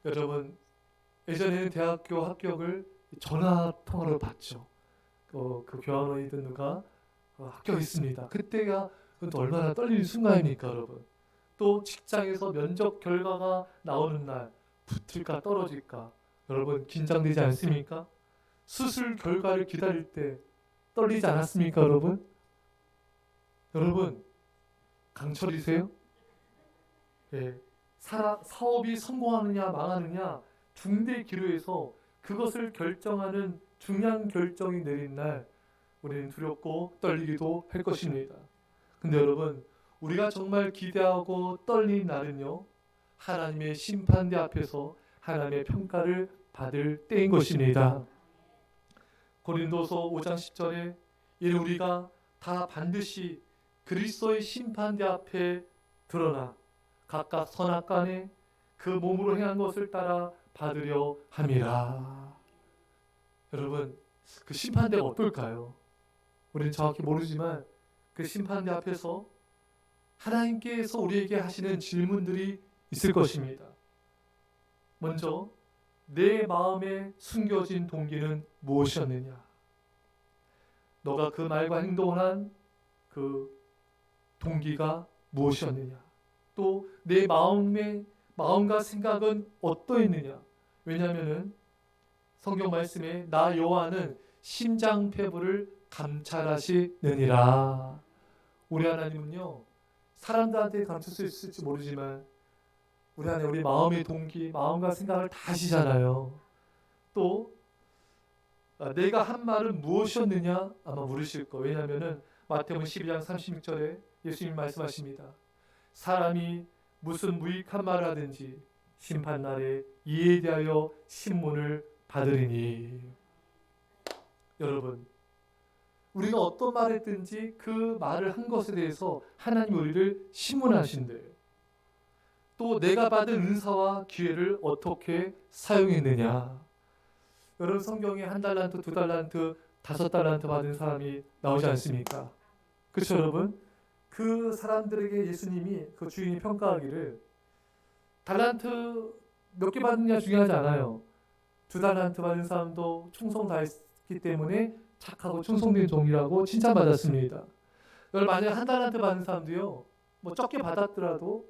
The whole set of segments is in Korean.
여러분, 예전에는 대학교 합격을 전화 통화로 받죠. 그 교환원이든 누가 합격했습니다. 그때가 또 얼마나 떨리는 순간입니까, 여러분? 또 직장에서 면접 결과가 나오는 날 붙을까 떨어질까 여러분 긴장되지 않습니까? 수술 결과를 기다릴 때 떨리지 않았습니까, 여러분? 여러분 강철이세요? 예, 사업이 성공하느냐 망하느냐 중대 기로에서 그것을 결정하는 중요한 결정이 내린 날 우리는 두렵고 떨리기도 할 것입니다. 근데 여러분, 우리가 정말 기대하고 떨리는 날은요, 하나님의 심판대 앞에서 하나님의 평가를 받을 때인 것입니다. 고린도서 5장 10절에 이는 우리가 다 반드시 그리스도의 심판대 앞에 드러나 각각 선악간에 그 몸으로 행한 것을 따라 받으려 함이라. 여러분, 그 심판대가 어떨까요? 우리는 정확히 모르지만 그 심판대 앞에서 하나님께서 우리에게 하시는 질문들이 있을 것입니다. 먼저 내 마음에 숨겨진 동기는 무엇이었느냐? 너가 그 말과 행동을 한 그 동기가 무엇이었느냐? 또 내 마음과 생각은 어떠했느냐? 왜냐하면 성경 말씀에 나 여호와는 심장폐부를 감찰하시느니라. 우리 하나님은요, 사람들한테 감출 수 있을지 모르지만 우리 안에 우리 마음의 동기, 마음과 생각을 다 아시잖아요. 또 내가 한 말은 무엇이었느냐 아마 물으실 거예요. 왜냐하면 마태복음 12장 36절에 예수님 말씀하십니다. 사람이 무슨 무익한 말을 하든지 심판날에 이에 대하여 신문을 받으리니. 여러분, 우리가 어떤 말을 했든지 그 말을 한 것에 대해서 하나님 우리를 신문하신대요. 또 내가 받은 은사와 기회를 어떻게 사용했느냐. 여러분, 성경에 1달란트, 2달란트, 5달란트 받은 사람이 나오지 않습니까? 그렇죠, 여러분? 그 사람들에게 예수님이 그 주인이 평가하기를 달란트 몇 개 받느냐 중요하지 않아요. 2달란트 받은 사람도 충성 다했기 때문에 착하고 충성된 종이라고 칭찬받았습니다. 여러분, 만약에 1달란트 받은 사람도요, 뭐 적게 받았더라도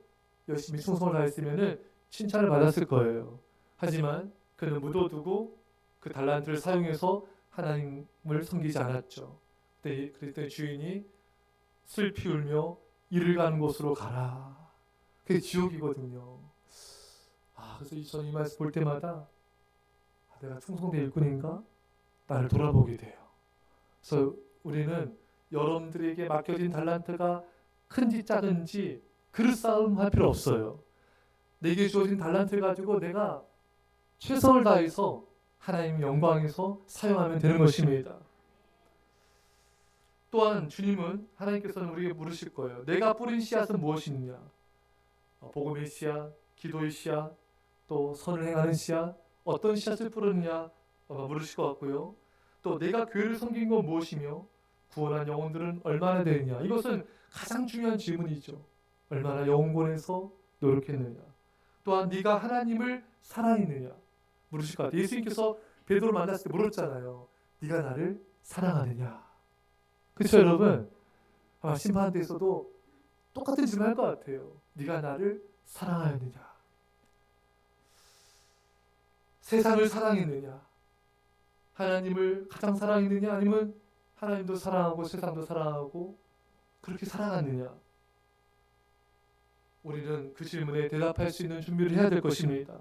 열심히 충성을 다했으면 칭찬을 받았을 거예요. 하지만 그는 묻어두고 그 달란트를 사용해서 하나님을 섬기지 않았죠. 그랬더니 주인이 슬피 울며 이를 가는 곳으로 가라. 그게 지옥이거든요. 그래서 저는 이 말씀 볼 때마다 내가 충성된 일꾼인가? 나를 돌아보게 돼요. 그래서 우리는 여러분들에게 맡겨진 달란트가 큰지 작은지 그릇 싸움 할 필요 없어요. 내게 주어진 달란트를 가지고 내가 최선을 다해서 하나님 영광에서 사용하면 되는 것입니다. 또한 주님은, 하나님께서는 우리에게 물으실 거예요. 내가 뿌린 씨앗은 무엇이냐? 복음의 씨앗, 기도의 씨앗, 또 선을 행하는 씨앗, 어떤 씨앗을 뿌렸느냐 물으실 것 같고요. 또 내가 교회를 섬긴 건 무엇이며 구원한 영혼들은 얼마나 되느냐? 이것은 가장 중요한 질문이죠. 얼마나 영혼권에서 노력했느냐? 또한 네가 하나님을 사랑했느냐? 물으실 것 같아요. 예수님께서 베드로를 만났을 때 물었잖아요. 네가 나를 사랑하느냐? 그렇죠, 여러분? 아마 심판대에서도 똑같은 질문 할 것 같아요. 네가 나를 사랑하였느냐? 세상을 사랑했느냐? 하나님을 가장 사랑했느냐? 아니면 하나님도 사랑하고 세상도 사랑하고 그렇게 사랑하느냐? 우리는 그 질문에 대답할 수 있는 준비를 해야 될 것입니다.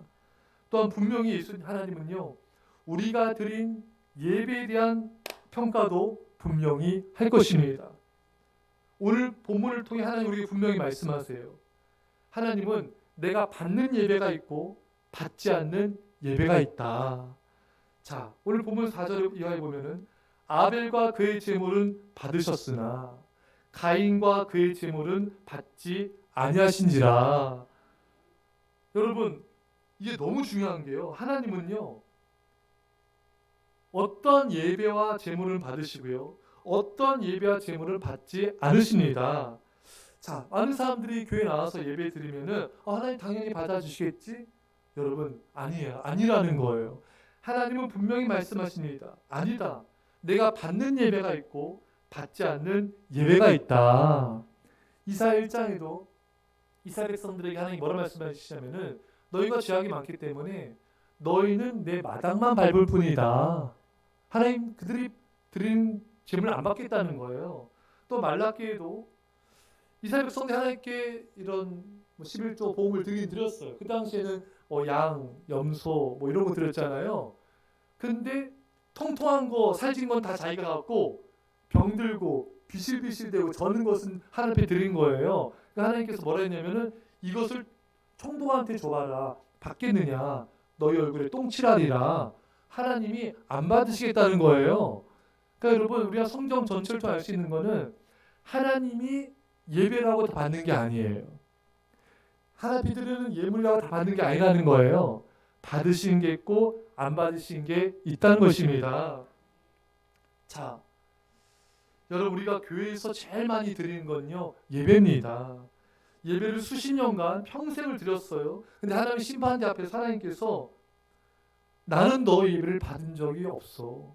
또한 분명히 하나님은요, 우리가 드린 예배에 대한 평가도 분명히 할 것입니다. 오늘 본문을 통해 하나님 우리에게 분명히 말씀하세요. 하나님은 내가 받는 예배가 있고 받지 않는 예배가 있다. 자, 오늘 본문 4절 이하에 보면은 아벨과 그의 제물은 받으셨으나 가인과 그의 제물은 받지 아니하신지라. 여러분, 이게 너무 중요한 게요. 하나님은요, 어떤 예배와 제물을 받으시고요, 어떤 예배와 제물을 받지 않으십니다. 자, 많은 사람들이 교회 나와서 예배 드리면은 하나님 당연히 받아주시겠지? 여러분, 아니에요. 아니라는 거예요. 하나님은 분명히 말씀하십니다. 아니다. 내가 받는 예배가 있고 받지 않는 예배가 있다. 이사야 1장에도 이스라엘 백성들에게 하나님이 뭐라 말씀하시냐면은 너희가 죄악이 많기 때문에 너희는 내 마당만 밟을 뿐이다. 하나님 그들이 드린 제물을 안 받겠다는 거예요. 또 말라기에도 이스라엘 백성들이 하나님께 이런 11조 보험을 드렸어요. 그 당시에는 양, 염소 이런 거 드렸잖아요. 근데 통통한 거 살찐 건 다 자기가 갖고 병들고 비실비실대고 저는 것은 하나님 앞에 드린 거예요. 그러니까 하나님께서 뭐라 했냐면은 이것을 총독한테 줘봐라. 받겠느냐? 너희 얼굴에 똥칠하리라. 하나님이 안 받으시겠다는 거예요. 그러니까 여러분 우리가 성경 전체를 알 수 있는 거는 하나님이 예배라고 다 받는 게 아니에요. 하나님 드리는 예물이라고 다 받는 게 아니라는 거예요. 받으신 게 있고 안 받으신 게 있다는 것입니다. 자, 여러분 우리가 교회에서 제일 많이 드리는 건요 예배입니다. 예배를 수십 년간 평생을 드렸어요. 근데 하나님 심판대 앞에서 하나님께서 나는 너의 예배를 받은 적이 없어.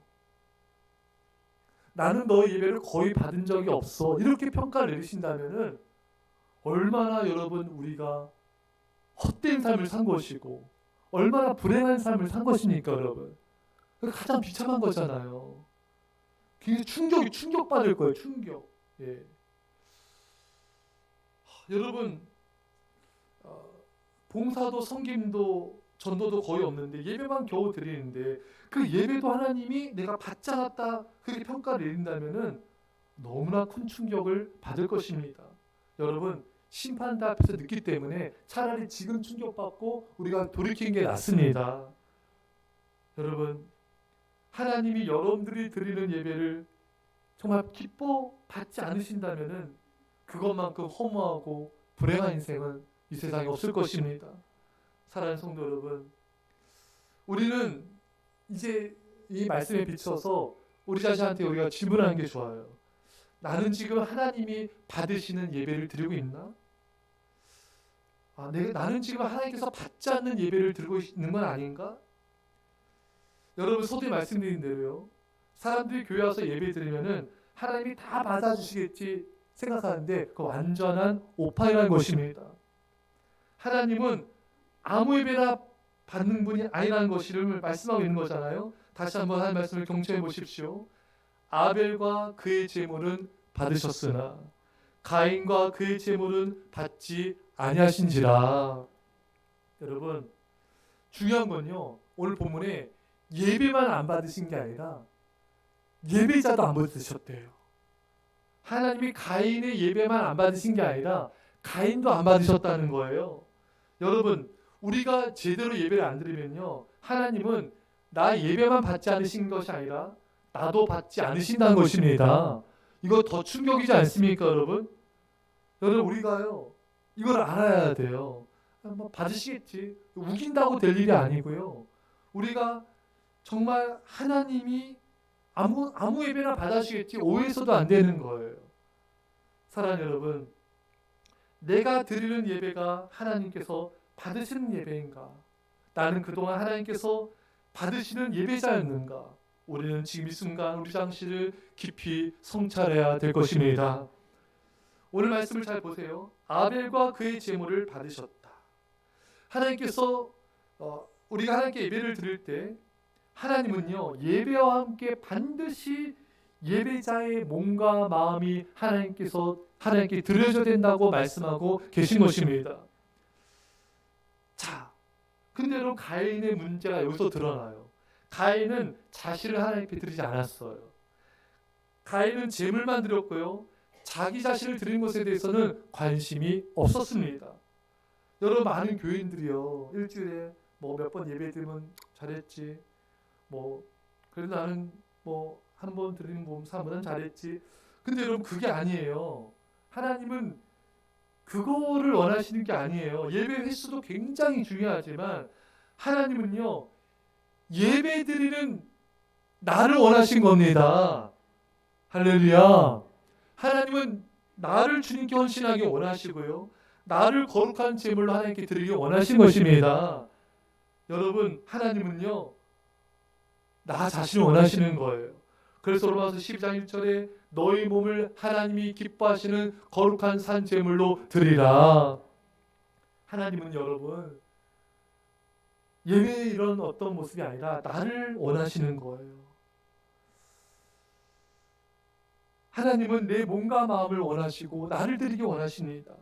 나는 너의 예배를 거의 받은 적이 없어. 이렇게 평가를 내리신다면은 얼마나 여러분 우리가 헛된 삶을 산 것이고 얼마나 불행한 삶을 산 것입니까, 여러분? 가장 비참한 거잖아요. 굉장히 충격받을 거예요, 충격. 예. 여러분, 봉사도 섬김도 전도도 거의 없는데 예배만 겨우 드리는데 그 예배도 하나님이 내가 받지 않았다 그렇게 평가를 내린다면은 너무나 큰 충격을 받을 것입니다. 여러분, 심판대 앞에서 늦기 때문에 차라리 지금 충격받고 우리가 돌이키는 게 낫습니다. 여러분, 하나님이 여러분들이 드리는 예배를 정말 기뻐 받지 않으신다면은 그것만큼 허무하고 불행한 인생은 이 세상에 없을 것입니다. 사랑하는 성도 여러분, 우리는 이제 이 말씀에 비춰서 우리 자신한테 우리가 질문하는 게 좋아요. 나는 지금 하나님이 받으시는 예배를 드리고 있나? 나는 지금 하나님께서 받지 않는 예배를 드리고 있는 건 아닌가? 여러분 서두에 말씀드린 대로요. 사람들이 교회 와서 예배 드리면은 하나님이 다 받아주시겠지 생각하는데 그 완전한 오판이라는 것입니다. 하나님은 아무 예배나 받는 분이 아니라는 것을 말씀하고 있는 거잖아요. 다시 한번 하나님 말씀을 경청해 보십시오. 아벨과 그의 제물은 받으셨으나 가인과 그의 제물은 받지 아니하신지라. 여러분 중요한 건요. 오늘 본문에 예배만 안 받으신 게 아니라 예배자도 안 받으셨대요. 하나님이 가인의 예배만 안 받으신 게 아니라 가인도 안 받으셨다는 거예요. 여러분 우리가 제대로 예배를 안 드리면요 하나님은 나 예배만 받지 않으신 것이 아니라 나도 받지 않으신다는 것입니다. 이거 더 충격이지 않습니까, 여러분? 여러분 우리가요 이걸 알아야 돼요. 받으시겠지. 우긴다고 될 일이 아니고요. 우리가 정말 하나님이 아무 예배나 받아주시겠지 오해해서도 안 되는 거예요. 사랑하는 여러분, 내가 드리는 예배가 하나님께서 받으시는 예배인가? 나는 그동안 하나님께서 받으시는 예배자였는가? 우리는 지금 이 순간 우리 장실을 깊이 성찰해야 될 것입니다. 오늘 말씀을 잘 보세요. 아벨과 그의 제물을 받으셨다. 하나님께서 우리가 하나님께 예배를 드릴 때 하나님은요 예배와 함께 반드시 예배자의 몸과 마음이 하나님께 드려져야 된다고 말씀하고 계신 것입니다. 자, 근데 여러분 가인의 문제가 여기서 드러나요. 가인은 자신을 하나님께 드리지 않았어요. 가인은 제물만 드렸고요. 자기 자신을 드린 것에 대해서는 관심이 없었습니다. 여러분 많은 교인들이요 일주일에 몇 번 예배 드리면 잘했지. 그래도 나는 한 번 드리는 사람보다는 잘했지. 근데 여러분 그게 아니에요. 하나님은 그거를 원하시는 게 아니에요. 예배 횟수도 굉장히 중요하지만 하나님은요 예배 드리는 나를 원하신 겁니다. 할렐루야. 하나님은 나를 주님께 헌신하기 원하시고요. 나를 거룩한 제물로 하나님께 드리기 원하신 것입니다. 여러분, 하나님은요, 나 자신을 원하시는 거예요. 그래서 로마서 12장 1절에 너희 몸을 하나님이 기뻐하시는 거룩한 산 제물로 드리라. 하나님은 여러분, 예배의 이런 어떤 모습이 아니라 나를 원하시는 거예요. 하나님은 내 몸과 마음을 원하시고 나를 드리기 원하십니다.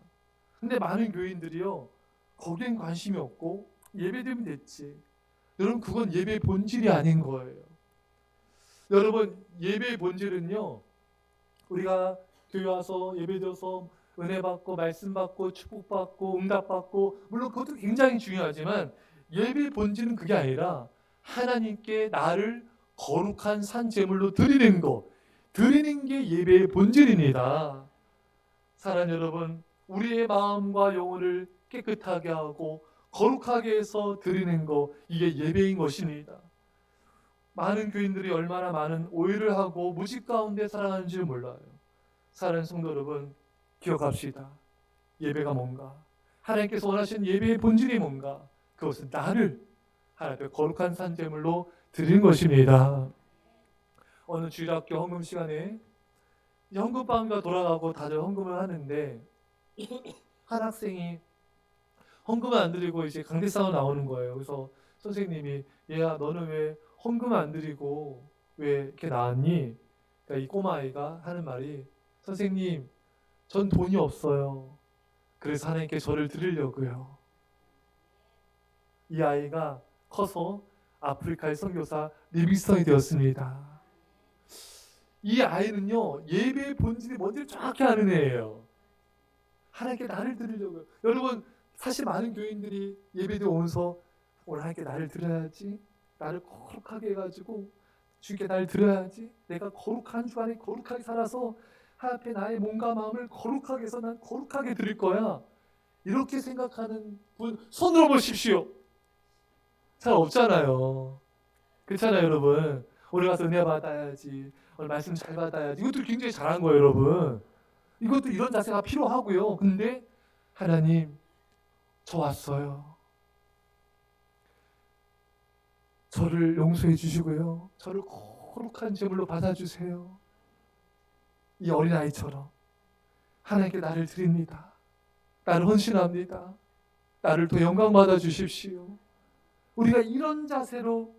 근데 많은 교인들이요, 거기엔 관심이 없고 예배드리면 됐지. 여러분, 그건 예배의 본질이 아닌 거예요. 여러분, 예배의 본질은요, 우리가 교회 와서 예배드려서 은혜 받고 말씀 받고 축복 받고 응답 받고, 물론 그것도 굉장히 중요하지만 예배의 본질은 그게 아니라 하나님께 나를 거룩한 산 제물로 드리는 것, 드리는 게 예배의 본질입니다. 사랑하는 여러분, 우리의 마음과 영혼을 깨끗하게 하고 거룩하게 해서 드리는 것, 이게 예배인 것입니다. 많은 교인들이 얼마나 많은 오해를 하고 무식 가운데 살아가는지 몰라요. 사랑하는 성도 여러분, 기억합시다. 예배가 뭔가, 하나님께서 원하시는 예배의 본질이 뭔가, 그것은 나를 하나님의 거룩한 산제물로 드리는 것입니다. 어느 주일학교 헌금 시간에 헌금방가 돌아가고 다들 헌금을 하는데 한 학생이 헌금을 안 드리고 이제 강대상으로 나오는 거예요. 그래서 선생님이, 얘야, 너는 왜 헌금을 안 드리고 왜 이렇게 나왔니? 그러니까 이 꼬마아이가 하는 말이, 선생님, 전 돈이 없어요. 그래서 하나님께 저를 드리려고요. 이 아이가 커서 아프리카의 선교사 리빙스턴이 되었습니다. 이 아이는요, 예배의 본질이 뭔지를 정확히 아는 애예요. 하나님께 나를 드리려고요. 여러분, 사실 많은 교인들이 예배도 오면서 오늘 하나님께 나를 드려야지, 나를 거룩하게 해가지고 주님께 나를 드려야지, 내가 거룩한 주안에 거룩하게 살아서 하나님 앞에 나의 몸과 마음을 거룩하게 해서 난 거룩하게 드릴 거야, 이렇게 생각하는 분 손 들어보십시오. 잘 없잖아요. 그렇잖아요, 여러분. 오늘 가서 은혜 받아야지, 오늘 말씀 잘 받아야지, 이것도 굉장히 잘한 거예요, 여러분. 이것도 이런 자세가 필요하고요. 근데 하나님, 저 왔어요. 저를 용서해 주시고요, 저를 거룩한 제물로 받아주세요. 이 어린아이처럼 하나님께 나를 드립니다. 나를 헌신합니다. 나를 더 영광 받아 주십시오. 우리가 이런 자세로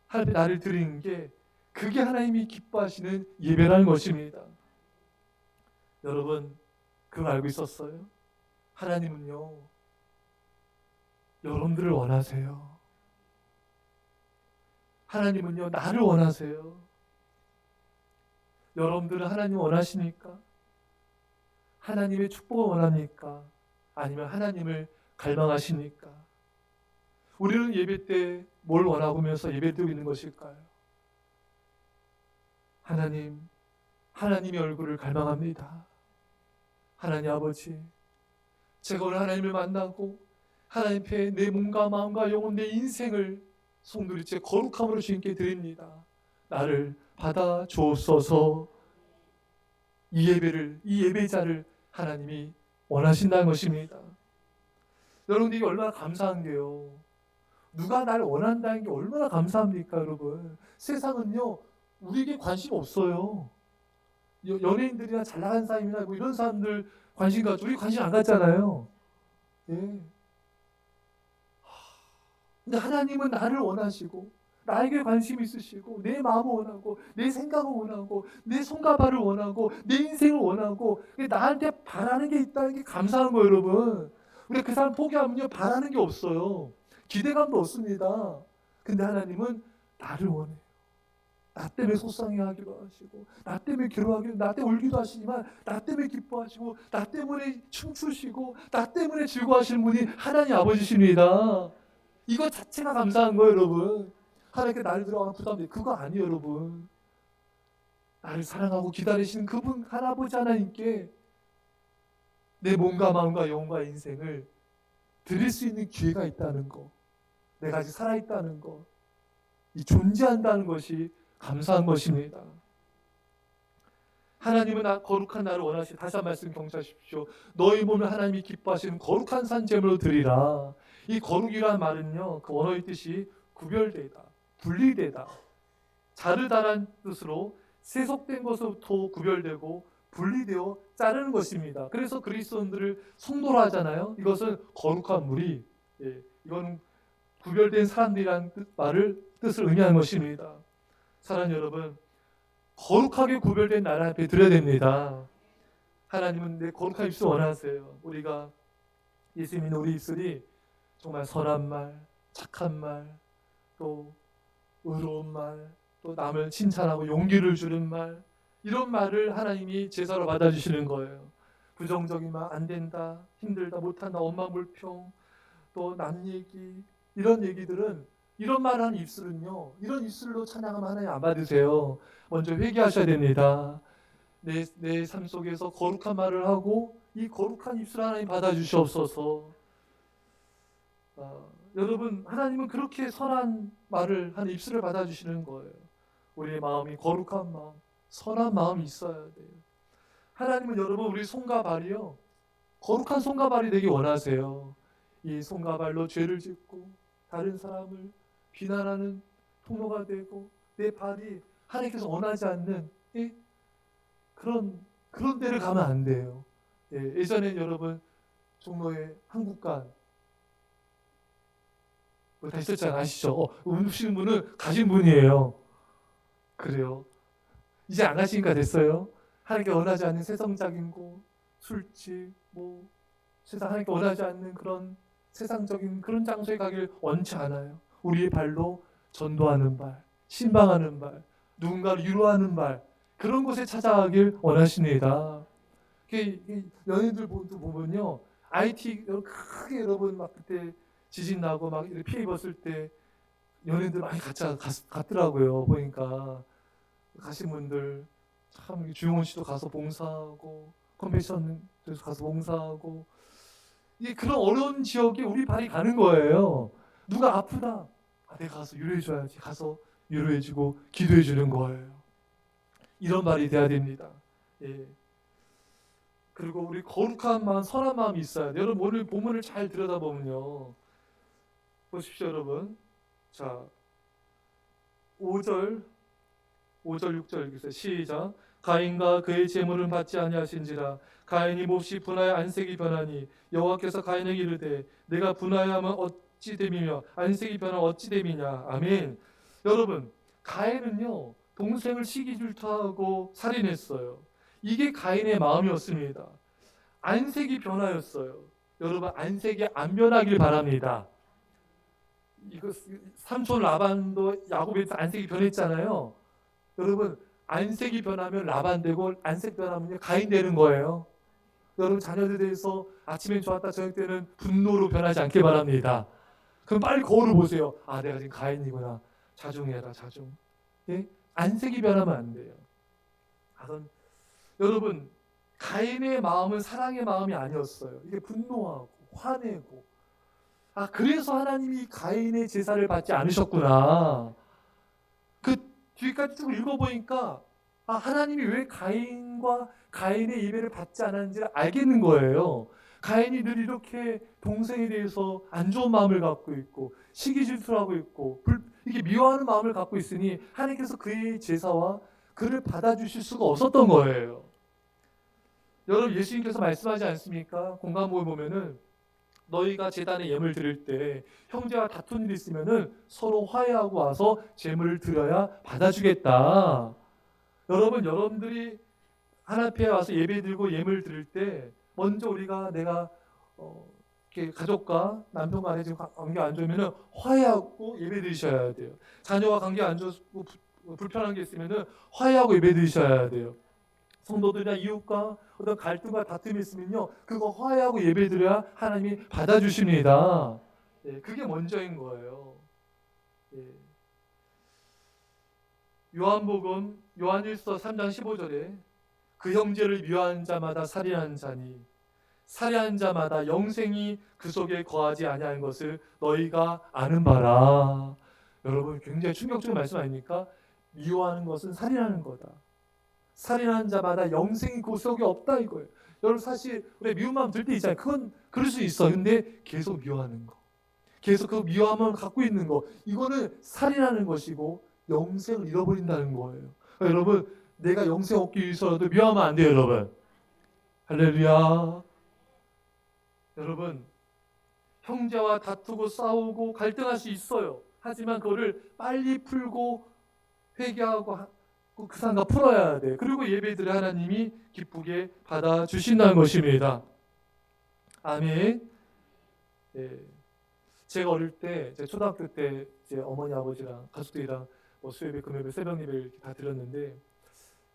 하나님께 나를 드리는 게, 그게 하나님이 기뻐하시는 예배라는 것입니다. 여러분, 그거 알고 있었어요? 하나님은요, 여러분들을 원하세요. 하나님은요, 나를 원하세요. 여러분들은 하나님 원하십니까? 하나님의 축복을 원합니까? 아니면 하나님을 갈망하십니까? 우리는 예배 때 뭘 원하면서 예배드리고 있는 것일까요? 하나님, 하나님의 얼굴을 갈망합니다. 하나님 아버지, 제가 오늘 하나님을 만나고 하나님 앞에 내 몸과 마음과 영혼, 내 인생을 송두리째 거룩함으로 주님께 드립니다. 나를 받아 주옵소서. 이 예배를, 이 예배자를 하나님이 원하신다는 것입니다. 여러분, 이게 얼마나 감사한 게요. 누가 나를 원한다는 게 얼마나 감사합니까, 여러분. 세상은요, 우리에게 관심 없어요. 연예인들이나 잘 나가는 사람이나 뭐 이런 사람들 관심 가지고 우리 관심 안 갖잖아요. 예. 근데 하나님은 나를 원하시고 나에게 관심 있으시고 내 마음을 원하고 내 생각을 원하고 내 손과 발을 원하고 내 인생을 원하고 나한테 바라는 게 있다는 게 감사한 거예요, 여러분. 우리가 그 사람 포기하면요, 바라는 게 없어요. 기대감도 없습니다. 근데 하나님은 나를 원해요. 나 때문에 속상해하기도 하시고, 나 때문에 괴로워하기도, 나 때문에 울기도 하시지만 나 때문에 기뻐하시고, 나 때문에 춤추시고, 나 때문에 즐거워하시는 분이 하나님 아버지십니다. 이거 자체가 감사한 거예요, 여러분. 하나님께 나를 들어가면 부담돼. 그거 아니에요, 여러분. 나를 사랑하고 기다리시는 그분 할아버지 하나님께 내 몸과 마음과 영혼과 인생을 드릴 수 있는 기회가 있다는 거, 내가 아직 살아있다는 거, 이 존재한다는 것이 감사한 것입니다. 하나님은 거룩한 나를 원하시. 다시 한 말씀 경청하십시오. 너희 몸을 하나님이 기뻐하시는 거룩한 산 제물로 드리라. 이 거룩이란 말은요, 그 원어의 뜻이 구별되다, 분리되다, 자르다란 뜻으로 세속된 것으로부터 구별되고 분리되어 자르는 것입니다. 그래서 그리스도인들을 성도로 하잖아요. 이것은 거룩한 무리, 이건 구별된 사람들이라는 뜻을 의미하는 것입니다. 사랑하는 여러분, 거룩하게 구별된 나라 앞에 드려야 됩니다. 하나님은 내 거룩한 입술 원하세요. 우리가 예수 믿는 우리 입술이 정말 선한 말, 착한 말, 또 의로운 말, 또 남을 칭찬하고 용기를 주는 말, 이런 말을 하나님이 제사로 받아주시는 거예요. 부정적인 말, 안 된다, 힘들다, 못한다, 엄마 물평, 또 남 얘기, 이런 얘기들은, 이런 말을 하는 입술은요, 이런 입술로 찬양하면 하나님 안 받으세요. 먼저 회개하셔야 됩니다. 내 삶 속에서 거룩한 말을 하고 이 거룩한 입술 하나님 받아주시옵소서. 여러분, 하나님은 그렇게 선한 말을 하는 입술을 받아주시는 거예요. 우리의 마음이 거룩한 마음, 선한 마음이 있어야 돼요. 하나님은 여러분 우리 손과 발이요, 거룩한 손과 발이 되기 원하세요. 이 손과 발로 죄를 짓고 다른 사람을 비난하는 통로가 되고 내 발이 하나님께서 원하지 않는 그런 데를 가면 안 돼요. 예전에 여러분 종로에 한국관 다 있었잖아요. 아시죠? 음식하시는 분은 가신 분이에요. 그래요. 이제 안 하시니까 됐어요. 하나님께 원하지 않는 세상적인 곳, 술집, 세상 하나님께 원하지 않는 그런 세상적인 그런 장소에 가길 원치 않아요. 우리의 발로 전도하는 발, 신방하는 발, 누군가를 위로하는 발, 그런 곳에 찾아가길 원하십니다. 연예인들 보면요, IT 크게 여러분 막 그때 지진 나고 막 이렇게 피해 입었을 때 연예인들 많이 갔더라고요. 보니까 가신 분들 참, 주용훈 씨도 가서 봉사하고 컨벤션에서 가서 봉사하고, 이게 그런 어려운 지역에 우리 발이 가는 거예요. 누가 아프다, 내가 가서 위로해줘야지. 가서 위로해주고 기도해주는 거예요. 이런 발이 돼야 됩니다. 그리고 우리 거룩한 마음, 선한 마음이 있어야 돼요. 여러분 오늘 본문을 잘 들여다보면요, 보십시오 여러분. 자, 5절 6절 읽으세요. 시작. 가인과 그의 재물은 받지 아니하신지라. 가인이 몹시 분하여 안색이 변하니 여호와께서 가인에게 이르되 내가 분하여하면 어찌 됨이며 안색이 변하면 어찌 됨이냐. 아멘. 여러분, 가인은요 동생을 시기 질투하고 살인했어요. 이게 가인의 마음이었습니다. 안색이 변하였어요. 여러분, 안색이 안 변하길 바랍니다. 이거 삼촌 라반도 야곱에서 안색이 변했잖아요. 여러분, 안색이 변하면 라반 되고 안색 변하면 가인 되는 거예요. 여러분, 자녀들에 대해서 아침엔 좋았다 저녁 때는 분노로 변하지 않길 바랍니다. 그럼 빨리 거울을 보세요. 내가 지금 가인이구나. 자중해라, 자중. 안색이 변하면 안 돼요. 여러분, 가인의 마음은 사랑의 마음이 아니었어요. 이게 분노하고 화내고. 그래서 하나님이 가인의 제사를 받지 않으셨구나. 그 뒤까지 쭉 읽어보니까 하나님이 왜 가인과 가인의 예배를 받지 않았는지를 알겠는 거예요. 가인이 늘 이렇게 동생에 대해서 안 좋은 마음을 갖고 있고 시기 질투하고 있고 이게 미워하는 마음을 갖고 있으니 하나님께서 그의 제사와 그를 받아주실 수가 없었던 거예요. 여러분, 예수님께서 말씀하지 않습니까? 공관복에 보면은 너희가 제단에 예물 드릴 때 형제와 다툰 일이 있으면은 서로 화해하고 와서 제물을 드려야 받아주겠다. 여러분들이 하나님 앞에 와서 예배 드리고 예물 드릴 때 먼저 내가 이렇게 가족과 남편 간에 지금 관계 안 좋으면은 화해하고 예배 드리셔야 돼요. 자녀와 관계 안 좋고 불편한 게 있으면은 화해하고 예배 드리셔야 돼요. 성도들이나 이웃과 어떤 갈등과 다툼이 있으면요, 그거 화해하고 예배드려야 하나님이 받아주십니다. 그게 먼저인 거예요. 요한복음 요한일서 3장 15절에 그 형제를 미워한 자마다 살인한 자니 살인한 자마다 영생이 그 속에 거하지 아니하는 것을 너희가 아는 바라. 여러분, 굉장히 충격적인 말씀 아닙니까? 미워하는 것은 살인하는 거다. 살인하는 자마다 영생이 그 속에 없다 이거예요. 여러분, 사실 우리 미운 마음 들 때 있잖아요. 그건 그럴 수 있어. 근데 계속 미워하는 거, 계속 그 미워함을 갖고 있는 거, 이거는 살인하는 것이고 영생을 잃어버린다는 거예요. 여러분, 내가 영생 얻기 위해서라도 미워하면 안 돼요, 여러분. 할렐루야. 여러분, 형제와 다투고 싸우고 갈등할 수 있어요. 하지만 그거를 빨리 풀고 회개하고 그 상가 풀어야 돼. 그리고 예배들을 하나님이 기쁘게 받아주신다는 것입니다. 아멘. 예. 제가 어릴 때, 제 초등학교 때 제 어머니 아버지랑 가족들이랑 수요예배, 금요예배, 새벽 예배를 다 드렸는데,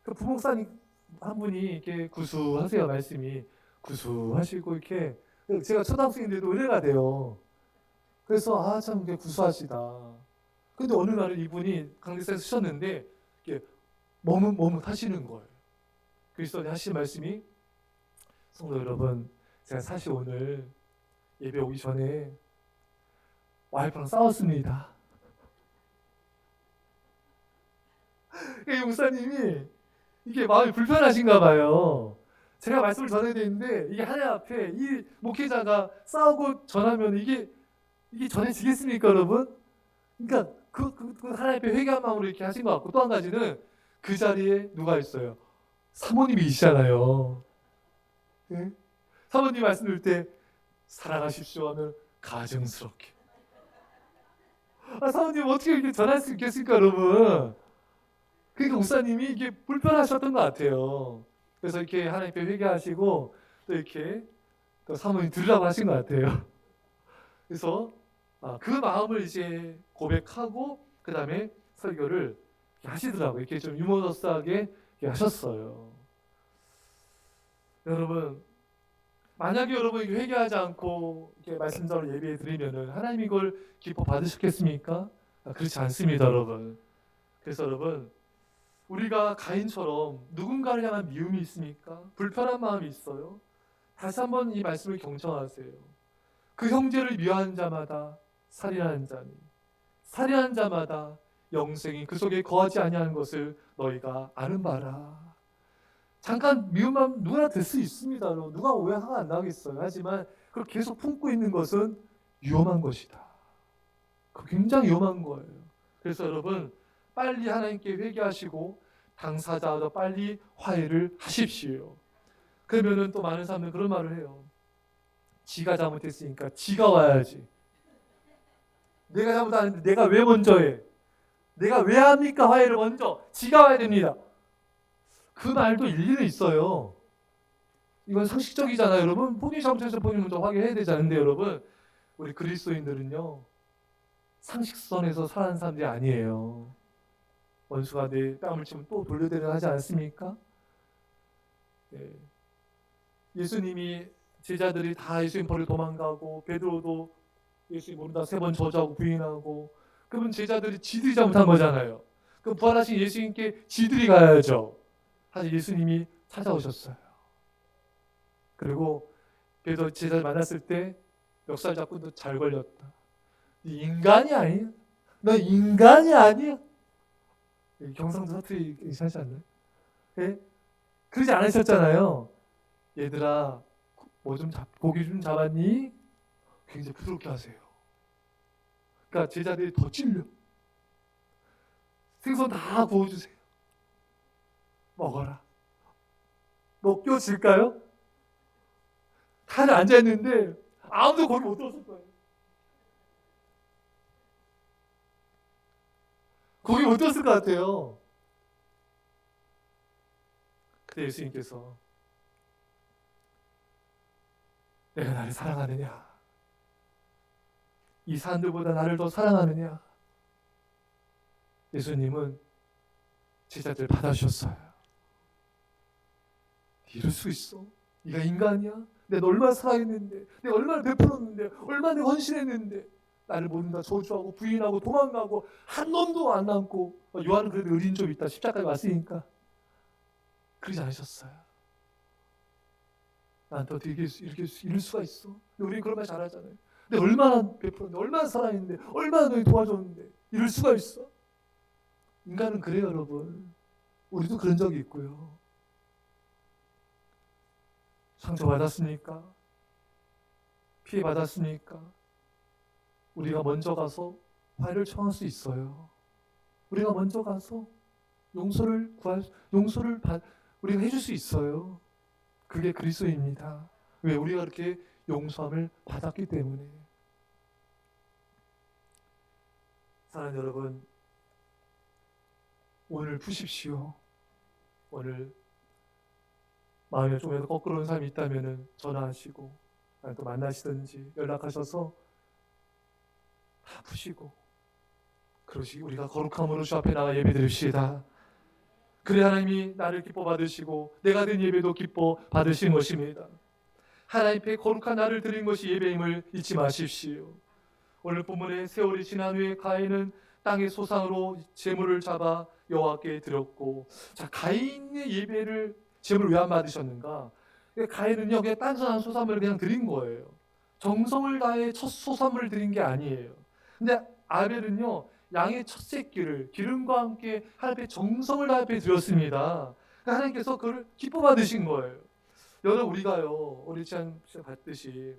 그 부목사님 한 분이 이렇게 구수하세요. 말씀이 구수하시고 이렇게, 제가 초등학생인데도 은혜가 돼요. 그래서 참 이게 구수하시다. 근데 어느 날은 이분이 강대상에 쓰셨는데 이렇게 머뭇하시는 거예요. 그래서 하신 말씀이, 성도 여러분, 제가 사실 오늘 예배 오기 전에 와이프랑 싸웠습니다. 목사님이 이게 마음이 불편하신가 봐요. 제가 말씀을 전해야 되는데 이게 하나님 앞에 이 목회자가 싸우고 전하면 이게 전해지겠습니까, 여러분? 그러니까 그 하나님 앞에 회개한 마음으로 이렇게 하신 것 같고, 또 한 가지는 그 자리에 누가 있어요? 사모님이 있잖아요. 네? 사모님 말씀 들을 때 사랑하십시오 하면 가증스럽게. 사모님 어떻게 이렇게 전할 수 있겠습니까, 여러분? 그러니까 목사님이 이게 불편하셨던 것 같아요. 그래서 이렇게 하나님 앞에 회개하시고 또 이렇게 또 사모님 들으라고 하신 것 같아요. 그래서 그 마음을 이제 고백하고 그 다음에 설교를 하시더라고요. 이렇게 좀 유머러스하게 하셨어요. 여러분, 만약에 여러분이 회개하지 않고 이렇게 말씀대로 예배에 드리면은 하나님 이걸 기뻐 받으셨겠습니까? 그렇지 않습니다, 여러분. 그래서 여러분, 우리가 가인처럼 누군가를 향한 미움이 있습니까? 불편한 마음이 있어요? 다시 한번 이 말씀을 경청하세요. 그 형제를 미워하는 자마다 살인하는 자니, 살인하는 자마다 영생이 그 속에 거하지 아니하는 것을 너희가 아는 바라. 잠깐 미운 마음 누구나 들 수 있습니다. 누가 왜 화가 안 나겠어요. 하지만 그걸 계속 품고 있는 것은 위험한 것이다. 굉장히 위험한 거예요. 그래서 여러분, 빨리 하나님께 회개하시고 당사자와 빨리 화해를 하십시오. 그러면은 또 많은 사람들은 그런 말을 해요. 지가 잘못했으니까 지가 와야지. 내가 잘못 안 했는데 내가 왜 먼저 해? 내가 왜 합니까? 화해를 먼저. 지가 와야 됩니다. 그 말도 일리는 있어요. 이건 상식적이잖아요, 여러분. 본인이 잘못해서 본인 먼저 화해해야 되지 않은데, 여러분, 우리 그리스도인들은요, 상식선에서 살아가는 사람들이 아니에요. 원수가 내 뺨을 치면 또 돌려대려 하지 않습니까? 네. 예수님이 제자들이 다 예수님 버리고 도망가고, 베드로도 예수님 모른다 3번 저주하고 부인하고, 그러면 제자들이 지들이 잘못한 거잖아요. 그럼 부활하신 예수님께 지들이 가야죠. 사실 예수님이 찾아오셨어요. 그리고 베드로 제자를 만났을 때 멱살 잡고 너 잘 걸렸다. 인간이 아니야. 너 인간이 아니야. 경상도 사투리 괜찮지 않나요? 예? 그러지 않으셨잖아요. 얘들아, 고기 좀 잡았니? 굉장히 부드럽게 하세요. 그러니까 제자들이 더 찔려. 생선 다 구워주세요. 먹어라. 먹겨질까요? 다들 앉아있는데 아무도 거기 못 들었을 거예요. 거기 못 들었을 것 같아요. 그때 예수님께서 내가 나를 사랑하느냐? 이 사람들보다 나를 더 사랑하느냐? 예수님은 제자들 받아주셨어요. 이럴 수 있어? 네가 인간이야? 내가 얼마나 사랑했는데, 내가 얼마나 베풀었는데, 얼마나 헌신했는데, 나를 모른다 저주하고 부인하고 도망가고 한 놈도 안 남고. 요한은 그래도 의리는 좀 있다. 십자가에 왔으니까. 그러지 않으셨어요. 나한테 어떻게 이렇게 이럴 수가 있어? 근데 우리는 그런 말 잘하잖아요. 내가 얼마나 베풀었는데, 얼마나 사랑했는데, 얼마나 너희 도와줬는데 이럴 수가 있어? 인간은 그래요, 여러분. 우리도 그런 적이 있고요. 상처받았습니까? 피해받았습니까? 우리가 먼저 가서 화해를 청할 수 있어요. 우리가 먼저 가서 용서를 우리가 해줄 수 있어요. 그게 그리스도입니다. 왜? 우리가 그렇게 용서함을 받았기 때문에. 사랑하는 여러분, 오늘 푸십시오. 오늘 마음에 좀이라도 거꾸로 온 사람이 있다면 전화하시고 또 만나시든지 연락하셔서 다 푸시고 그러시 우리가 거룩함으로 주 앞에 나가 예배 드립시다. 그래 하나님이 나를 기뻐 받으시고 내가 드린 예배도 기뻐 받으신 것입니다. 하나님 앞에 거룩한 나를 드린 것이 예배임을 잊지 마십시오. 오늘 본문에 세월이 지난 후에 가인은 땅의 소상으로 제물을 잡아 여호와께 드렸고, 자, 가인의 예배를 제물을 왜 안 받으셨는가? 가인은요 그냥 단순한 소산물을 그냥 드린 거예요. 정성을 다해 첫 소산물을 드린 게 아니에요. 근데 아벨은요 양의 첫 새끼를 기름과 함께 하나님 앞에 정성을 다해 드렸습니다. 하나님께서 그걸 기뻐 받으신 거예요. 여러분, 우리가요 우리 지난 봤듯이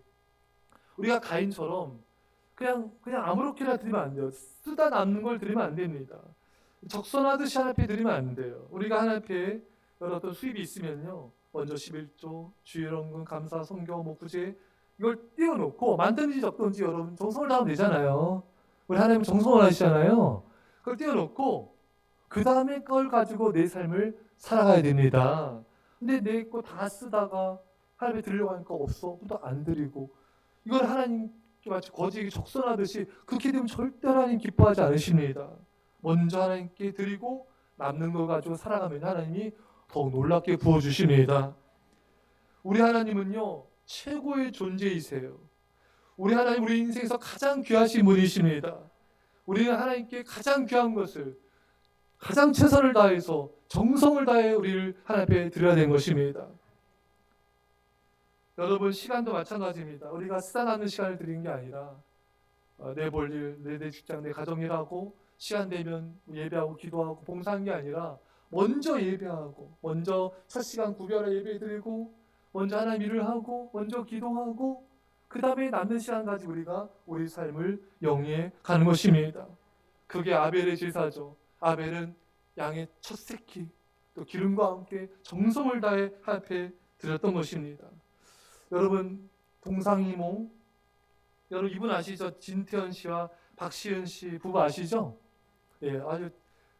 우리가 가인처럼 그냥 아무렇게나 드리면 안 돼요. 쓰다 남는 걸 드리면 안 됩니다. 적선하듯이 하나님 앞에 드리면 안 돼요. 우리가 하나님 앞에 여러 어떤 수입이 있으면요 먼저 11조, 주일원금, 감사, 성교, 구제 이걸 띄워놓고 많든지 적든지 여러분 정성을 다하면 되잖아요. 우리 하나님은 정성을 하시잖아요. 그걸 띄워놓고 그 다음에 걸 가지고 내 삶을 살아가야 됩니다. 근데 내 거 다 쓰다가 하나님에 드리려고 하니까 없어. 또 안 드리고 이걸 하나님께 마치 거지에게 적선하듯이 그렇게 되면 절대 하나님 기뻐하지 않으십니다. 먼저 하나님께 드리고 남는 거 가지고 살아가면 하나님이 더욱 놀랍게 부어주십니다. 우리 하나님은요 최고의 존재이세요. 우리 하나님 우리 인생에서 가장 귀하신 분이십니다. 우리는 하나님께 가장 귀한 것을 가장 최선을 다해서 정성을 다해 우리를 하나님 앞에 드려야 되는 것입니다. 여러분, 시간도 마찬가지입니다. 우리가 쓰다 남는 시간을 드리는 게 아니라 내 볼일, 내 직장, 내 가정일하고 시간 되면 예배하고 기도하고 봉사하는 게 아니라 먼저 예배하고 먼저 첫 시간 구별해 예배 드리고 먼저 하나님 일을 하고 먼저 기도하고 그 다음에 남는 시간 가지고 우리가 우리 삶을 영위해 가는 것입니다. 그게 아벨의 제사죠. 아벨은 양의 첫 새끼 또 기름과 함께 정성을 다해 앞에 드렸던 것입니다. 여러분, 동상이몽 여러분 이분 아시죠? 진태현 씨와 박시은 씨 부부 아시죠? 예, 아주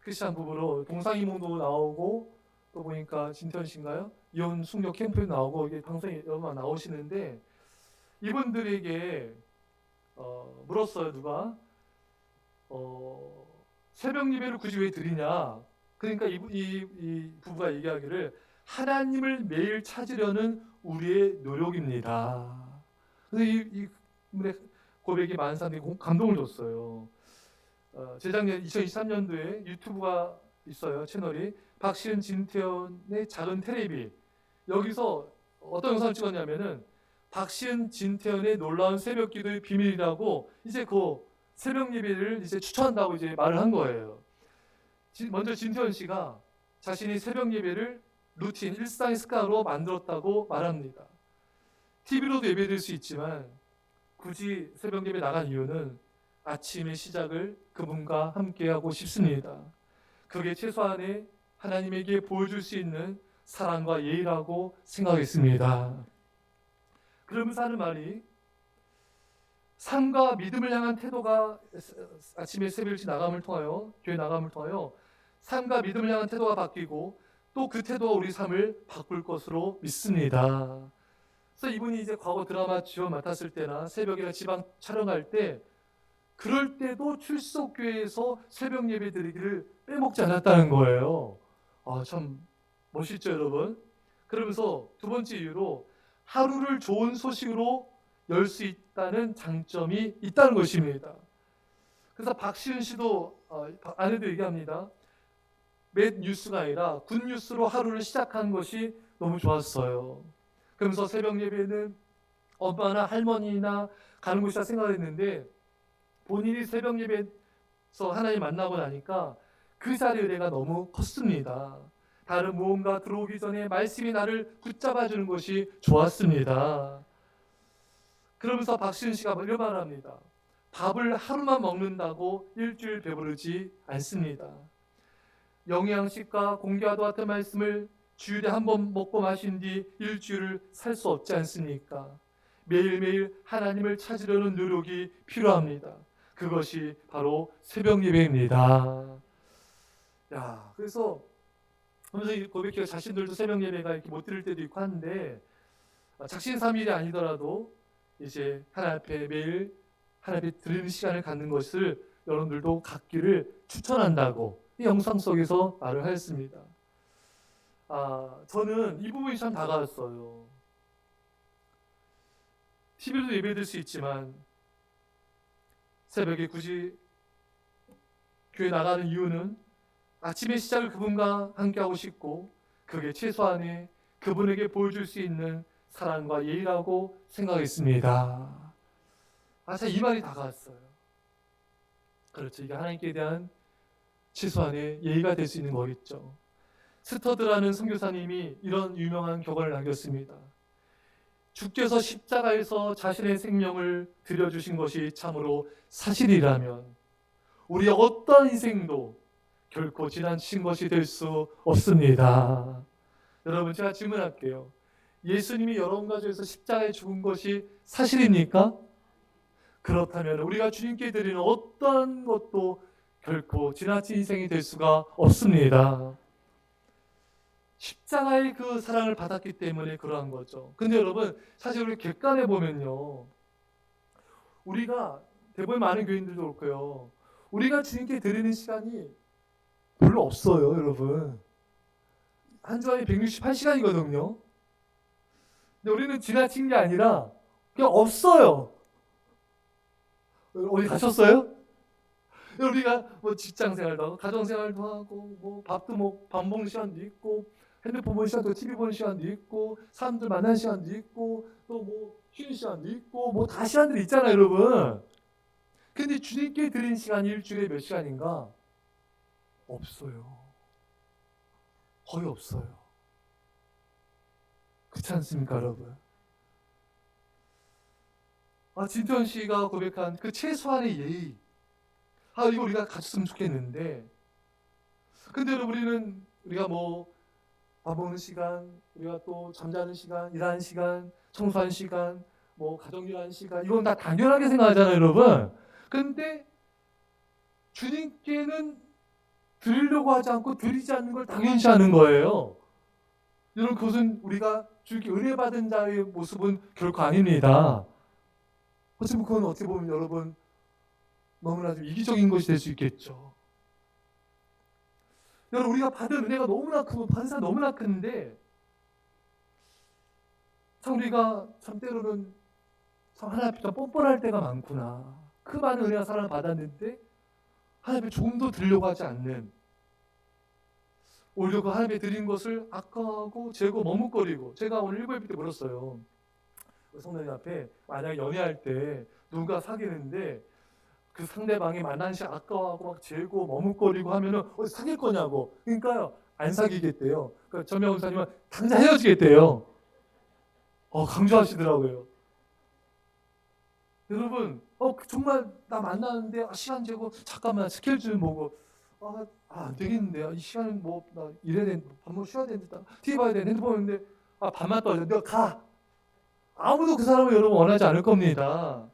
크리스찬 부부로 동상이몽도 나오고 또 보니까 진태현 씨인가요? 이혼 숙녀 캠프에 나오고 이게 방송에 여러 번 나오시는데 이분들에게 물었어요. 누가 새벽 예배를 굳이 왜 드리냐? 그러니까 이 부부가 얘기하기를 하나님을 매일 찾으려는 우리의 노력입니다. 그래서 이 고백이 많은 사람들이 감동을 줬어요. 재작년 2023년도에 유튜브가 있어요. 채널이 박시은 진태현의 작은 테레비. 여기서 어떤 영상을 찍었냐면은 박시은 진태현의 놀라운 새벽 기도의 비밀이라고 이제 그 새벽 예배를 이제 추천한다고 이제 말을 한 거예요. 먼저 진태현 씨가 자신이 새벽 예배를 루틴, 일상의 습관으로 만들었다고 말합니다. TV로도 예배드릴 수 있지만 굳이 새벽 예배 나간 이유는 아침의 시작을 그분과 함께하고 싶습니다. 그게 최소한의 하나님에게 보여줄 수 있는 사랑과 예의라고 생각했습니다. 그러면서 하는 말이 삶과 믿음을 향한 태도가 아침에 새벽일찍 나감을 통하여 교회 나감을 통하여 삶과 믿음을 향한 태도가 바뀌고 또 그 태도가 우리 삶을 바꿀 것으로 믿습니다. 그래서 이분이 이제 과거 드라마 주연 맡았을 때나 새벽이나 지방 촬영할 때 그럴 때도 출석교회에서 새벽 예배 드리기를 빼먹지 않았다는 거예요. 참 멋있죠, 여러분? 그러면서 두 번째 이유로 하루를 좋은 소식으로 열 수 있다는 장점이 있다는 것입니다. 그래서 박시은 씨도 아내도 얘기합니다. 맷 뉴스가 아니라 굿 뉴스로 하루를 시작한 것이 너무 좋았어요. 그러면서 새벽 예배는 엄마나 할머니나 가는 곳이라 생각했는데 본인이 새벽 예배에서 하나님 만나고 나니까 그 자리의 은혜가 너무 컸습니다. 다른 무언가 들어오기 전에 말씀이 나를 붙잡아주는 것이 좋았습니다. 그러면서 박시은 씨가 이런 말을 합니다. 밥을 하루만 먹는다고 일주일 배부르지 않습니다. 영양식과 공기와도 같은 말씀을 주일에 한 번 먹고 마신 뒤 일주일을 살 수 없지 않습니까? 매일매일 하나님을 찾으려는 노력이 필요합니다. 그것이 바로 새벽 예배입니다. 야, 그래서 하면서 고백해요. 자신들도 새벽 예배가 이렇게 못 드릴 때도 있고 한데 작심삼일이 아니더라도 이제 하나님 앞에 매일 하나님 앞에 드리는 시간을 갖는 것을 여러분들도 갖기를 추천한다고 이 영상 속에서 말을 하였습니다. 저는 이 부분이 참 다가왔어요. TV로도 예배드릴 수 있지만 새벽에 굳이 교회 나가는 이유는 아침의 시작을 그분과 함께하고 싶고 그게 최소한의 그분에게 보여줄 수 있는 사랑과 예의라고 생각했습니다. 참 이 말이 다가왔어요. 그렇죠. 이게 하나님께 대한 최소한의 예의가 될 수 있는 거겠죠. 스터드라는 선교사님이 이런 유명한 격언을 남겼습니다. 주께서 십자가에서 자신의 생명을 들여주신 것이 참으로 사실이라면 우리의 어떤 인생도 결코 지나친 것이 될 수 없습니다. 여러분, 제가 질문할게요. 예수님이 여러분 가족에서 십자가에 죽은 것이 사실입니까? 그렇다면 우리가 주님께 드리는 어떤 것도 결코 지나친 인생이 될 수가 없습니다. 십자가의 그 사랑을 받았기 때문에 그러한 거죠. 근데 여러분, 사실 우리 객관해 보면요, 우리가 대부분 많은 교인들도 그렇고요, 우리가 주님께 드리는 시간이 별로 없어요. 여러분, 한 주에 168시간이거든요. 근데 우리는 지나친 게 아니라 그냥 없어요. 어디 가셨어요? 우리가 뭐 직장생활도 하고 가정생활도 하고 뭐 밥도 먹고 밥 먹는 시간도 있고 핸드폰 보는 시간도 TV 보는 시간도 있고 사람들 만나는 시간도 있고 또 뭐 쉬는 시간도 있고 뭐 다 시간들이 있잖아요, 여러분. 근데 주님께 드린 시간이 일주일에 몇 시간인가? 없어요. 거의 없어요. 그렇지 않습니까, 여러분? 진태원 씨가 고백한 그 최소한의 예의, 이거 우리가 가졌으면 좋겠는데, 근데 여러분, 우리가 뭐 밥 먹는 시간, 우리가 또 잠자는 시간, 일하는 시간, 청소하는 시간, 뭐 가정일하는 시간, 이건 다 당연하게 생각하잖아요, 여러분. 근데 주님께는 드리려고 하지 않고 드리지 않는 걸 당연시 하는 거예요. 여러분, 그것은 우리가 주님께 은혜 받은 자의 모습은 결코 아닙니다. 어쩌면 그건 어떻게 보면 여러분 너무나 좀 이기적인 것이 될 수 있겠죠. 여러분, 우리가 받은 은혜가 너무나 크고 받은 사람 너무나 큰데 참 우리가 참 때로는 참 하나님 앞에 좀 뻔뻔할 때가 많구나. 그 많은 은혜와 사랑을 받았는데 하나님 앞에 조금도 드리려고 하지 않는, 오히려 그 하나님 앞에 드린 것을 아까워하고 재고 머뭇거리고, 제가 오늘 일부예배 때 물었어요. 성도님 앞에 만약에 연애할 때 누가 사귀는데 그 상대방이 만난 시 아까워하고 막 재고 머뭇거리고 하면은 사귈 거냐고. 그러니까요, 안 사귀겠대요. 그러니까 전명 원사님은 당장 헤어지겠대요. 강조하시더라고요. 여러분, 정말 나 만나는데 시간 재고 잠깐만 스케줄 좀 보고 안 되겠는데 이 시간은 뭐 나 일해야 되는데 밥 먹고 쉬어야 되는데 TV 봐야 되는데 핸드폰 보는데 밥만 떠져. 내가 가. 아무도 그 사람을 여러분 원하지 않을 겁니다.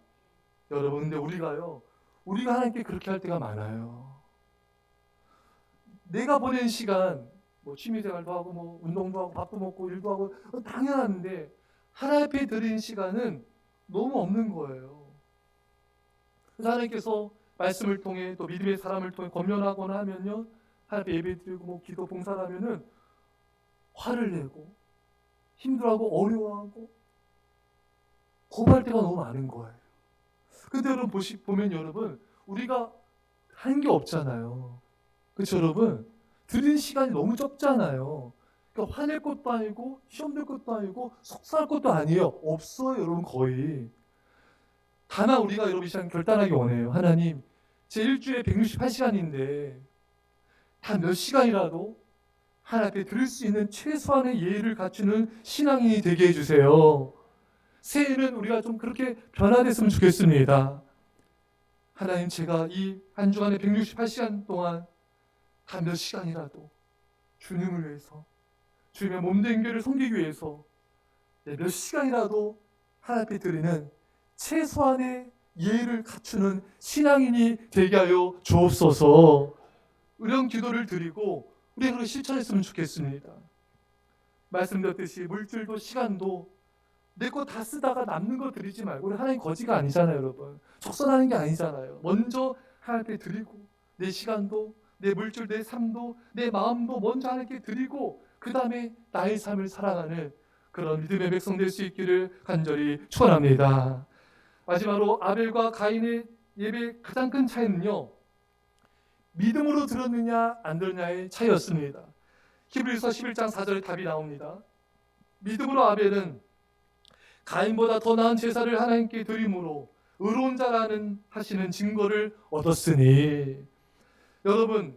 여러분, 근데 우리가 하나님께 그렇게 할 때가 많아요. 내가 보낸 시간, 뭐 취미생활도 하고 뭐 운동도 하고 밥도 먹고 일도 하고 당연한데 하나님 앞에 드린 시간은 너무 없는 거예요. 그래서 하나님께서 말씀을 통해 또 믿음의 사람을 통해 권면하거나 하면요, 하나님 앞에 예배드리고 뭐 기도 봉사를 하면은 화를 내고 힘들어하고 어려워하고 거부할 때가 너무 많은 거예요. 근데 여러분 보면 여러분, 우리가 한 게 없잖아요. 그렇죠, 여러분? 드린 시간이 너무 적잖아요. 그러니까 화낼 것도 아니고 시험 될 것도 아니고 속상할 것도 아니에요. 없어요, 여러분. 거의. 다만 우리가 여러분 이 시간 결단하기 원해요. 하나님, 제 일주일에 168시간인데 단 몇 시간이라도 하나님 앞에 드릴 수 있는 최소한의 예의를 갖추는 신앙인이 되게 해주세요. 새해에는 우리가 좀 그렇게 변화됐으면 좋겠습니다. 하나님, 제가 이 한 주간에 168시간 동안 단 몇 시간이라도 주님을 위해서, 주님의 몸된 교회를 섬기기 위해서 몇 시간이라도 하나님 앞에 드리는 최소한의 예의를 갖추는 신앙인이 되게 하여 주옵소서. 이런 기도를 드리고 우리가 그걸 실천했으면 좋겠습니다. 말씀드렸듯이 물질도 시간도 내 거 다 쓰다가 남는 거 드리지 말고, 우리 하나님 거지가 아니잖아요, 여러분. 적선하는 게 아니잖아요. 먼저 하나님께 드리고, 내 시간도, 내 물질, 내 삶도, 내 마음도 먼저 하나님께 드리고, 그 다음에 나의 삶을 살아가는 그런 믿음의 백성 될 수 있기를 간절히 축원합니다. 마지막으로 아벨과 가인의 예배의 가장 큰 차이는요, 믿음으로 들었느냐 안 들었느냐의 차이였습니다. 히브리서 11장 4절에 답이 나옵니다. 믿음으로 아벨은 가인보다 더 나은 제사를 하나님께 드림으로 의로운 자라는 하시는 증거를 얻었으니. 여러분,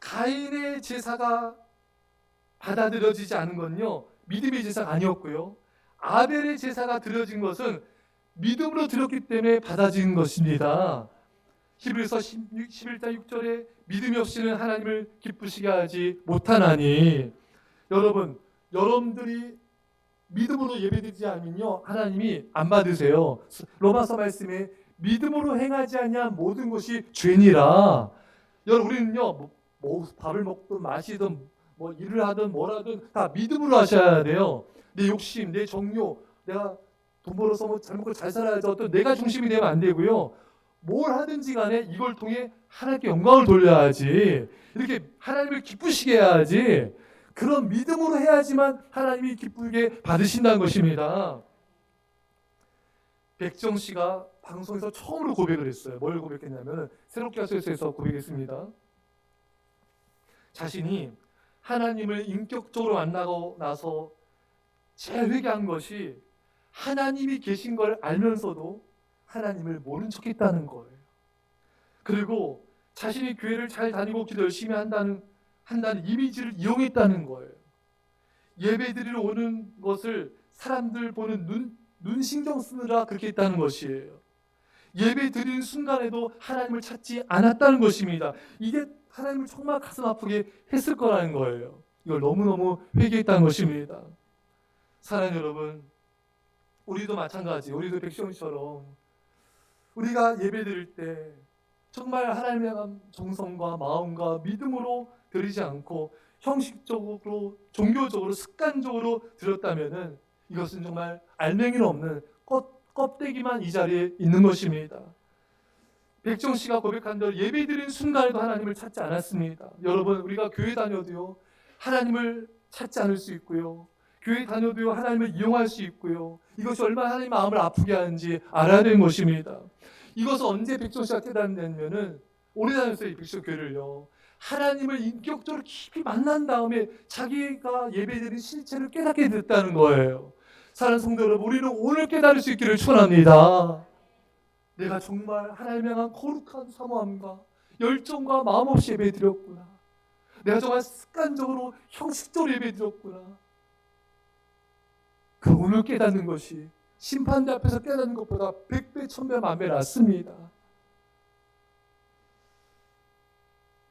가인의 제사가 받아들여지지 않은 건요, 믿음의 제사가 아니었고요, 아벨의 제사가 드려진 것은 믿음으로 드렸기 때문에 받아진 것입니다. 히브리서 11장 6절에 믿음이 없이는 하나님을 기쁘시게 하지 못하나니. 여러분, 여러분들이 믿음으로 예배드리지 않으면요, 하나님이 안 받으세요. 로마서 말씀에 믿음으로 행하지 아니한 모든 것이 죄니라. 여러분, 우리는요, 뭐 밥을 먹든 마시든 뭐 일을 하든 뭘 하든 다 믿음으로 하셔야 돼요. 내 욕심, 내 정욕, 내가 돈 벌어서 뭐 잘 먹고 잘 살아야지, 어떤 내가 중심이 되면 안 되고요. 뭘 하든지 간에 이걸 통해 하나님께 영광을 돌려야지, 이렇게 하나님을 기쁘시게 해야지, 그런 믿음으로 해야지만 하나님이 기쁘게 받으신다는 것입니다. 백정 씨가 방송에서 처음으로 고백을 했어요. 뭘 고백했냐면, 새롭게 하소서에서 고백했습니다. 자신이 하나님을 인격적으로 만나고 나서 제일 회개한 것이 하나님이 계신 걸 알면서도 하나님을 모른 척했다는 거예요. 그리고 자신이 교회를 잘 다니고 기도 열심히 한다는 이미지를 이용했다는 거예요. 예배드리러 오는 것을 사람들 보는 눈 신경 쓰느라 그렇게 했다는 것이에요. 예배 드리는 순간에도 하나님을 찾지 않았다는 것입니다. 이게 하나님을 정말 가슴 아프게 했을 거라는 거예요. 이걸 너무너무 회개했다는 것입니다. 사랑하는 여러분, 우리도 마찬가지, 우리도 백성처럼 우리가 예배 드릴 때 정말 하나님에 대한 정성과 마음과 믿음으로 드리지 않고 형식적으로, 종교적으로, 습관적으로 드렸다면은 이것은 정말 알맹이는 없는 껍데기만 이 자리에 있는 것입니다. 백정 씨가 고백한 대로 예배드린 순간에도 하나님을 찾지 않았습니다. 여러분, 우리가 교회 다녀도요, 하나님을 찾지 않을 수 있고요, 교회 다녀도요, 하나님을 이용할 수 있고요, 이것이 얼마나 하나님 마음을 아프게 하는지 알아야 되는 것입니다. 이것을 언제 백정 씨가 깨닫냐면은, 오래 다녔어요, 이 백정 교회를요. 하나님을 인격적으로 깊이 만난 다음에 자기가 예배드린 실체를 깨닫게 됐다는 거예요. 사랑하는 성도 여러분, 우리는 오늘 깨달을 수 있기를 축원합니다. 내가 정말 하나님을 향한 거룩한 사모함과 열정과 마음 없이 예배드렸구나. 내가 정말 습관적으로 형식적으로 예배드렸구나. 그 오늘 깨닫는 것이 심판대 앞에서 깨닫는 것보다 100배, 1000배, 만배 낫습니다.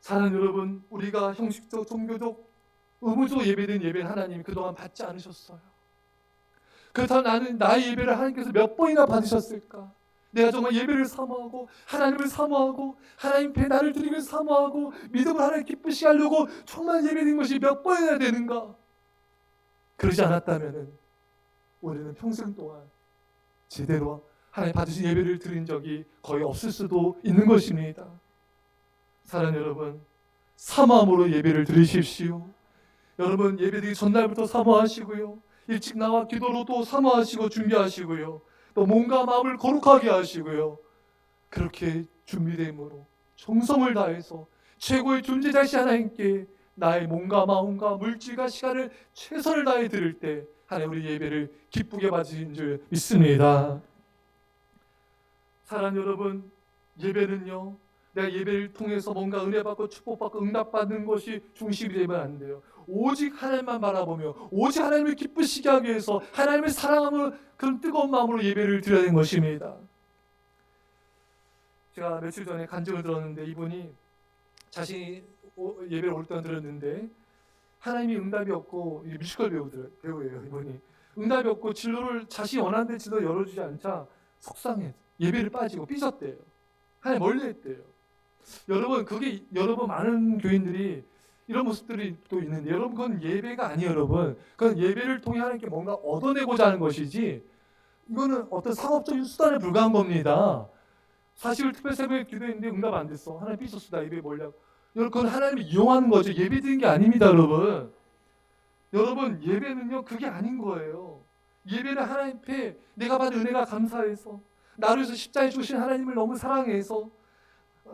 사랑하는 여러분, 우리가 형식적, 종교적, 의무적으로 예배드린 예배는 하나님이 그동안 받지 않으셨어요. 그렇다면 나는 나의 예배를 하나님께서 몇 번이나 받으셨을까? 내가 정말 예배를 사모하고 하나님을 사모하고 하나님 배 나를 드리면 사모하고 믿음을 하나님 기쁘시게 하려고 정말 예배드린 것이 몇 번이나 되는가? 그러지 않았다면 우리는 평생 동안 제대로 하나님 받으신 예배를 드린 적이 거의 없을 수도 있는 것입니다. 사랑하는 여러분, 사모함으로 예배를 드리십시오. 여러분, 예배드리기 전날부터 사모하시고요, 일찍 나와 기도로 또 사모하시고 준비하시고요, 또 몸과 마음을 거룩하게 하시고요, 그렇게 준비됨으로 정성을 다해서 최고의 존재자이신 하나님께 나의 몸과 마음과 물질과 시간을 최선을 다해 드릴 때 하나님 우리 예배를 기쁘게 받으신 줄 믿습니다. 사랑하는 여러분, 예배는요, 내가 예배를 통해서 뭔가 은혜 받고 축복받고 응답받는 것이 중심이 되면 안 돼요. 오직 하나님만 바라보며 오직 하나님을 기쁘시게 하기 위해서 하나님을 사랑하며 그런 뜨거운 마음으로 예배를 드려야 되는 것입니다. 제가 며칠 전에 간증을 들었는데 이분이 자신이 예배를 오랫동안 들었는데 하나님이 응답이 없고, 뮤지컬 배우예요. 이분이 응답이 없고 진로를 자신이 원하는 데 진로 열어주지 않자 속상해 예배를 빠지고 삐졌대요. 하나님 멀리했대요. 여러분, 그게 여러분 많은 교인들이 이런 모습들이 또 있는데, 여러분 그건 예배가 아니에요. 여러분, 그건 예배를 통해 하나님께 뭔가 얻어내고자 하는 것이지, 이거는 어떤 상업적인 수단에 불과한 겁니다. 40일 특별 새벽에 기도했는데 응답 안 됐어. 하나님 삐졌어. 나 예배 몰려. 여러분, 그건 하나님을 이용하는 거죠. 예배 드리는 게 아닙니다. 여러분, 여러분 예배는요 그게 아닌 거예요. 예배는 하나님 앞에 내가 받은 은혜가 감사해서, 나를 위해서 십자가에 주신 하나님을 너무 사랑해서,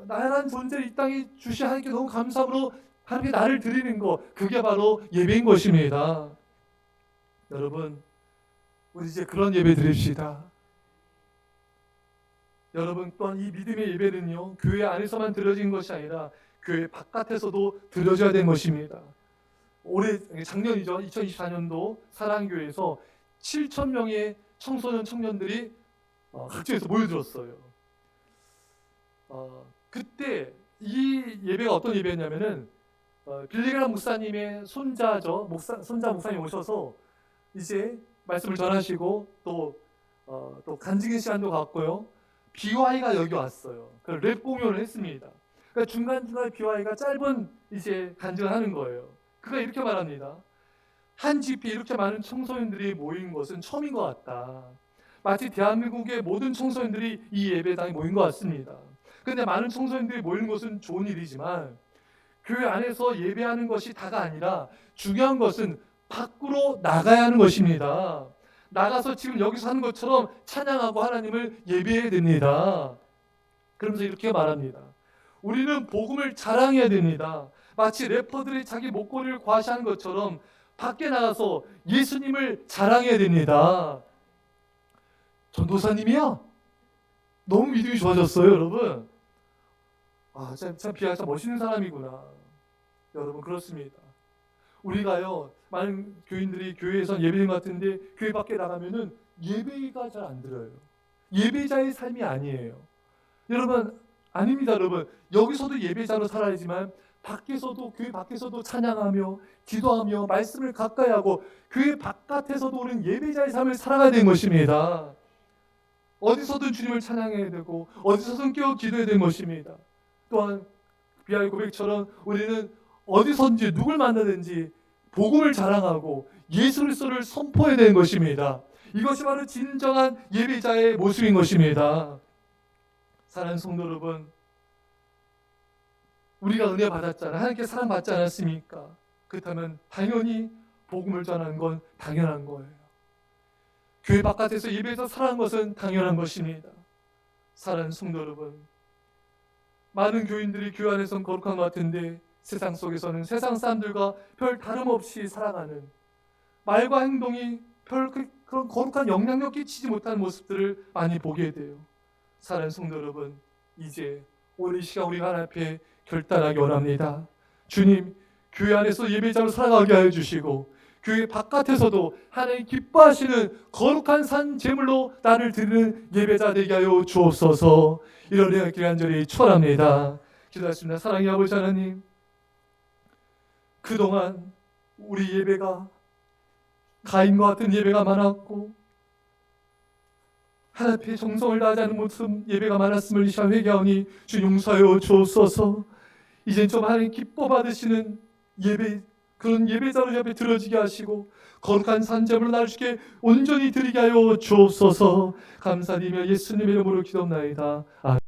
나란 존재를 이 땅에 주신 하나님께 너무 감사함으로 하나님께 나를 드리는 것, 그게 바로 예배인 것입니다. 여러분, 우리 이제 그런 예배 드립시다. 여러분, 또한 이 믿음의 예배는요 교회 안에서만 드려진 것이 아니라 교회 바깥에서도 드려져야 되는 것입니다. 올해 작년이죠. 2024년도 사랑교회에서 7,000명의 청소년 청년들이 각지에서 모여들었어요. 그때 이 예배가 어떤 예배였냐면은 빌리그람 목사님의 손자 목사님 오셔서 이제 말씀을 전하시고 또 간증의 시간도 갖고요. BY가 여기 왔어요. 랩 공연을 했습니다. 그러니까 중간중간에 BY가 짧은 이제 간증을 하는 거예요. 그가 이렇게 말합니다. 한 집회에 이렇게 많은 청소년들이 모인 것은 처음인 것 같다. 마치 대한민국의 모든 청소년들이 이 예배당에 모인 것 같습니다. 그런데 많은 청소년들이 모이는 것은 좋은 일이지만 교회 안에서 예배하는 것이 다가 아니라 중요한 것은 밖으로 나가야 하는 것입니다. 나가서 지금 여기서 하는 것처럼 찬양하고 하나님을 예배해야 됩니다. 그러면서 이렇게 말합니다. 우리는 복음을 자랑해야 됩니다. 마치 래퍼들이 자기 목걸이를 과시하는 것처럼 밖에 나가서 예수님을 자랑해야 됩니다. 전도사님이야? 너무 믿음이 좋아졌어요, 여러분. 참 비아 참 멋있는 사람이구나. 여러분, 그렇습니다. 우리가요, 많은 교인들이 교회에서 예배인 것 같은데 교회 밖에 나가면은 예배가 잘 안 들어요. 예배자의 삶이 아니에요. 여러분, 아닙니다. 여러분, 여기서도 예배자로 살아야지만 밖에서도, 교회 밖에서도 찬양하며 기도하며 말씀을 가까이 하고 교회 바깥에서도 우리는 예배자의 삶을 살아가야 되는 것입니다. 어디서든 주님을 찬양해야 되고 어디서든 깨어 기도해야 되는 것입니다. 또한 비아의 고백처럼 우리는 어디선지 누굴 만나든지 복음을 자랑하고 예수 그리스도를 선포해야 되는 것입니다. 이것이 바로 진정한 예배자의 모습인 것입니다. 사랑하는 성도 여러분, 우리가 은혜 받았잖아요. 하나님께 사랑받지 않았습니까? 그렇다면 당연히 복음을 전하는 건 당연한 거예요. 교회 바깥에서 예배에서 살아가는 것은 당연한 것입니다. 사랑하는 성도 여러분, 많은 교인들이 교회 안에서는 거룩한 것 같은데 세상 속에서는 세상 사람들과 별 다름없이 살아가는, 말과 행동이 별 그런 거룩한 영향력 끼치지 못하는 모습들을 많이 보게 돼요. 사랑하는 성도 여러분, 이제 오늘 이 시간 우리가 하나님 앞에 결단하기 원합니다. 주님, 교회 안에서 예배자로 살아가게 하여 주시고 교회 바깥에서도 하나님 기뻐하시는 거룩한 산 제물로 나를 드리는 예배자 되게 하여 주옵소서. 이런 은혜가 있기를 간절히 축원합니다. 기도하겠습니다. 사랑의 아버지 하나님, 그동안 우리 예배가 가인과 같은 예배가 많았고 하나님 앞에 정성을 다하지 않는 모습 예배가 많았음을 이 시간 회개하오니 주 용서하여 주옵소서. 이젠 좀 하나님 기뻐 받으시는 예배, 그런 예배자로 옆에 들어지게 하시고 거룩한 산제물로 나를 주께 온전히 드리게 하여 주옵소서. 감사드리며 예수님의 이름으로 기도합나이다. 아멘.